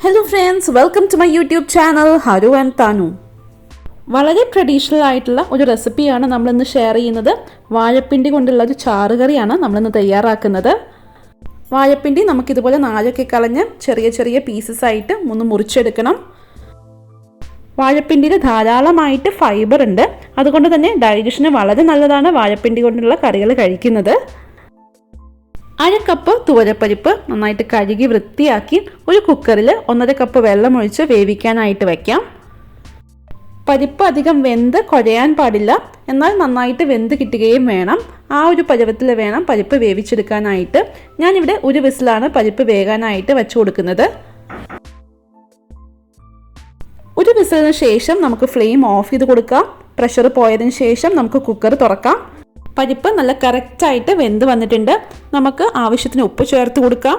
Hello friends, welcome to my YouTube channel Charu and Tanu. വളരെ traditional ആയിട്ടുള്ള ഒരു റെസിപ്പിയാണ് നമ്മൾ ഇന്ന് ഷെയർ ചെയ്യുന്നത്. വാഴപ്പിണ്ടി കൊണ്ടുള്ള ഒരു ചാറ് കറിയാണ് നമ്മൾ ഇന്ന് തയ്യാറാക്കുന്നത്. വാഴപ്പിണ്ടി നമുക്ക് ഇതുപോലെ നാലൊക്കെ കളഞ്ഞ് ചെറിയ ചെറിയ പീസസ് ആയിട്ട് ഒന്ന് മുറിച്ചെടുക്കണം. വാഴപ്പിണ്ടിയിൽ ധാരാളമായിട്ട് ഫൈബർ ഉണ്ട്. അതുകൊണ്ട് തന്നെ ഡൈജഷന് വളരെ നല്ലതാണ് വാഴപ്പിണ്ടി കൊണ്ടുള്ള കറികൾ കഴിക്കുന്നത്. 1/2 കപ്പ് തുവരപ്പരിപ്പ് നന്നായിട്ട് കഴുകി വൃത്തിയാക്കി ഒരു കുക്കറിൽ 1.5 കപ്പ് വെള്ളം ഒഴിച്ച് വേവിക്കാനായിട്ട് വയ്ക്കാം. പരിപ്പ് അധികം വെന്ത് കുഴയാൻ പാടില്ല, എന്നാൽ നന്നായിട്ട് വെന്ത് കിട്ടുകയും വേണം. ആ ഒരു പരുവത്തിൽ വേണം പരിപ്പ് വേവിച്ചെടുക്കാനായിട്ട്. ഞാനിവിടെ ഒരു വിസിലാണ് പരിപ്പ് വേകാനായിട്ട് വെച്ചു കൊടുക്കുന്നത്. ഒരു വിസിലിന് ശേഷം നമുക്ക് ഫ്ലെയിം ഓഫ് ചെയ്ത് കൊടുക്കാം. പ്രഷർ പോയതിന് ശേഷം നമുക്ക് കുക്കർ തുറക്കാം. പരിപ്പ് നല്ല കറക്റ്റായിട്ട് വെന്ത് വന്നിട്ടുണ്ട്. നമുക്ക് ആവശ്യത്തിന് ഉപ്പ് ചേർത്ത് കൊടുക്കാം.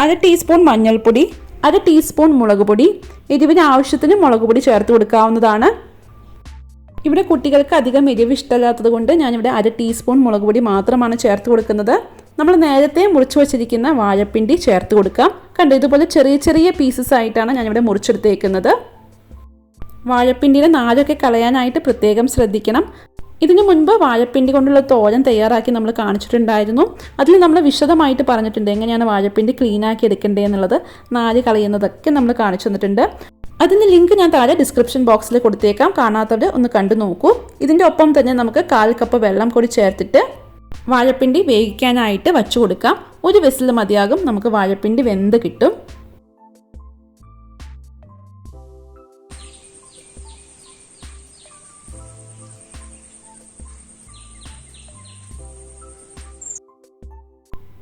1/2 ടീസ്പൂൺ മഞ്ഞൾപ്പൊടി, 1/2 ടീസ്പൂൺ മുളക് പൊടി. എരിവിന് ആവശ്യത്തിന് മുളക് പൊടി ചേർത്ത് കൊടുക്കാവുന്നതാണ്. ഇവിടെ കുട്ടികൾക്ക് അധികം എരിവ് ഇഷ്ടമില്ലാത്തത് കൊണ്ട് ഞാനിവിടെ 1/2 ടീസ്പൂൺ മുളക് പൊടി മാത്രമാണ് ചേർത്ത് കൊടുക്കുന്നത്. നമ്മൾ നേരത്തെ മുറിച്ച് വച്ചിരിക്കുന്ന വാഴപ്പിണ്ടി ചേർത്ത് കൊടുക്കാം. കണ്ടോ, ഇതുപോലെ ചെറിയ ചെറിയ പീസസ് ആയിട്ടാണ് ഞാനിവിടെ മുറിച്ചെടുത്തേക്കുന്നത്. വാഴപ്പിണ്ടിയുടെ നാരൊക്കെ കളയാനായിട്ട് പ്രത്യേകം ശ്രദ്ധിക്കണം. ഇതിനു മുൻപ് വാഴപ്പിണ്ടി കൊണ്ടുള്ള തോരൻ തയ്യാറാക്കി നമ്മൾ കാണിച്ചിട്ടുണ്ടായിരുന്നു. അതിൽ നമ്മൾ വിശദമായിട്ട് പറഞ്ഞിട്ടുണ്ട് എങ്ങനെയാണ് വാഴപ്പിണ്ടി ക്ലീനാക്കി എടുക്കേണ്ടതെന്നുള്ളത്. നാര് കളയുന്നതൊക്കെ നമ്മൾ കാണിച്ചു തന്നിട്ടുണ്ട്. അതിൻ്റെ ലിങ്ക് ഞാൻ താഴെ ഡിസ്ക്രിപ്ഷൻ ബോക്സിൽ കൊടുത്തേക്കാം. കാണാത്തവർ ഒന്ന് കണ്ടു നോക്കൂ. ഇതിൻ്റെ ഒപ്പം തന്നെ നമുക്ക് 1/4 കപ്പ് വെള്ളം കൂടി ചേർത്തിട്ട് വാഴപ്പിണ്ടി വേവിക്കാനായിട്ട് വച്ചു കൊടുക്കാം. ഒരു വിസിൽ മതിയാകും, നമുക്ക് വാഴപ്പിണ്ടി വെന്ത് കിട്ടും.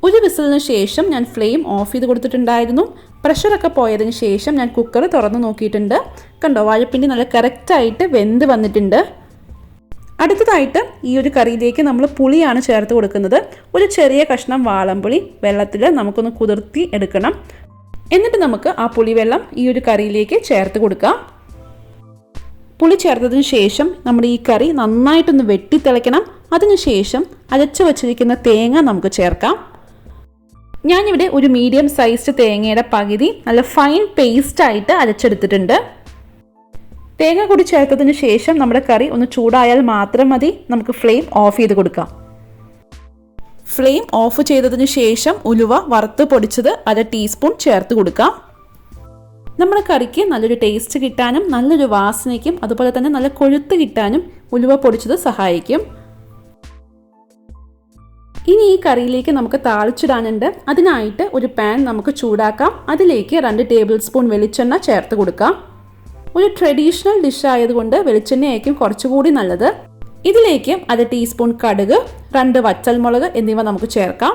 ഒരു വിസിലിന് ശേഷം ഞാൻ ഫ്ലെയിം ഓഫ് ചെയ്ത് കൊടുത്തിട്ടുണ്ടായിരുന്നു. പ്രഷറൊക്കെ പോയതിന് ശേഷം ഞാൻ കുക്കർ തുറന്ന് നോക്കിയിട്ടുണ്ട്. കണ്ടോ, വാഴപ്പിണ്ടി നല്ല കറക്റ്റായിട്ട് വെന്ത് വന്നിട്ടുണ്ട്. അടുത്തതായിട്ട് ഈ ഒരു കറിയിലേക്ക് നമ്മൾ പുളിയാണ് ചേർത്ത് കൊടുക്കുന്നത്. ഒരു ചെറിയ കഷ്ണം വാളംപുളി വെള്ളത്തിൽ നമുക്കൊന്ന് കുതിർത്തി എടുക്കണം. എന്നിട്ട് നമുക്ക് ആ പുളിവെള്ളം ഈ ഒരു കറിയിലേക്ക് ചേർത്ത് കൊടുക്കാം. പുളി ചേർത്തതിന് ശേഷം നമ്മുടെ ഈ കറി നന്നായിട്ടൊന്ന് വെട്ടിത്തിളയ്ക്കണം. അതിനുശേഷം അരച്ചു വച്ചിരിക്കുന്ന തേങ്ങ നമുക്ക് ചേർക്കാം. ഞാനിവിടെ ഒരു മീഡിയം സൈസ്ഡ് തേങ്ങയുടെ പകുതി നല്ല ഫൈൻ പേസ്റ്റായിട്ട് അരച്ചെടുത്തിട്ടുണ്ട്. തേങ്ങ കൂടി ചേർത്തതിന് ശേഷം നമ്മുടെ കറി ഒന്ന് ചൂടായാൽ മാത്രം മതി. നമുക്ക് ഫ്ലെയിം ഓഫ് ചെയ്ത് കൊടുക്കാം. ഫ്ലെയിം ഓഫ് ചെയ്തതിന് ശേഷം ഉലുവ വറുത്ത് പൊടിച്ചത് 1/2 ടീസ്പൂൺ ചേർത്ത് കൊടുക്കാം. നമ്മുടെ കറിക്ക് നല്ലൊരു ടേസ്റ്റ് കിട്ടാനും നല്ലൊരു വാസനയ്ക്കും അതുപോലെ തന്നെ നല്ല കൊഴുത്ത് കിട്ടാനും ഉലുവ പൊടിച്ചത് സഹായിക്കും. ഇനി ഈ കറിയിലേക്ക് നമുക്ക് താളിച്ചിടാനുണ്ട്. അതിനായിട്ട് ഒരു പാൻ നമുക്ക് ചൂടാക്കാം. അതിലേക്ക് 2 ടേബിൾ സ്പൂൺ വെളിച്ചെണ്ണ ചേർത്ത് കൊടുക്കാം. ഒരു ട്രഡീഷണൽ ഡിഷ് ആയതുകൊണ്ട് വെളിച്ചെണ്ണയായിരിക്കും കുറച്ചുകൂടി നല്ലത്. ഇതിലേക്ക് 1/2 ടീസ്പൂൺ കടുക്, 2 വറ്റൽമുളക് എന്നിവ നമുക്ക് ചേർക്കാം.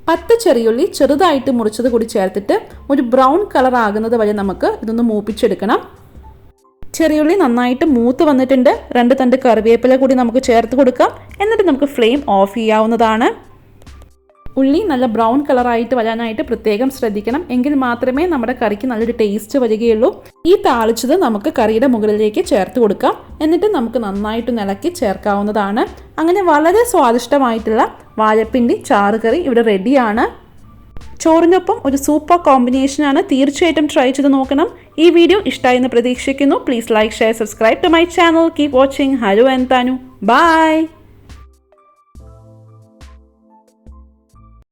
10 ചെറിയുള്ളി ചെറുതായിട്ട് മുറിച്ചത് കൂടി ചേർത്തിട്ട് ഒരു ബ്രൗൺ കളർ ആകുന്നത് വരെ നമുക്ക് ഇതൊന്ന് മൂപ്പിച്ചെടുക്കണം. ചെറിയുള്ളി നന്നായിട്ട് മൂത്ത് വന്നിട്ടുണ്ട്. 2 തണ്ട് കറിവേപ്പില കൂടി നമുക്ക് ചേർത്ത് കൊടുക്കാം. എന്നിട്ട് നമുക്ക് ഫ്ലെയിം ഓഫ് ചെയ്യാവുന്നതാണ്. ഉള്ളി നല്ല ബ്രൗൺ കളറായിട്ട് വരാനായിട്ട് പ്രത്യേകം ശ്രദ്ധിക്കണം. എങ്കിൽ മാത്രമേ നമ്മുടെ കറിക്ക് നല്ലൊരു ടേസ്റ്റ് വരികയുള്ളൂ. ഈ താളിച്ചത് നമുക്ക് കറിയുടെ മുകളിലേക്ക് ചേർത്ത് കൊടുക്കാം. എന്നിട്ട് നമുക്ക് നന്നായിട്ട് ഇളക്കി ചേർക്കാവുന്നതാണ്. അങ്ങനെ വളരെ സ്വാദിഷ്ടമായിട്ടുള്ള വാഴപ്പിണ്ടി ചാറ് കറി ഇവിടെ റെഡിയാണ്. ചോറിനൊപ്പം ഒരു സൂപ്പർ കോമ്പിനേഷനാണ്. തീർച്ചയായിട്ടും ട്രൈ ചെയ്ത് നോക്കണം. ഈ വീഡിയോ ഇഷ്ടമായെന്ന് പ്രതീക്ഷിക്കുന്നു. Please like, share, subscribe to my channel. Keep watching. Charu and Tanu. Bye.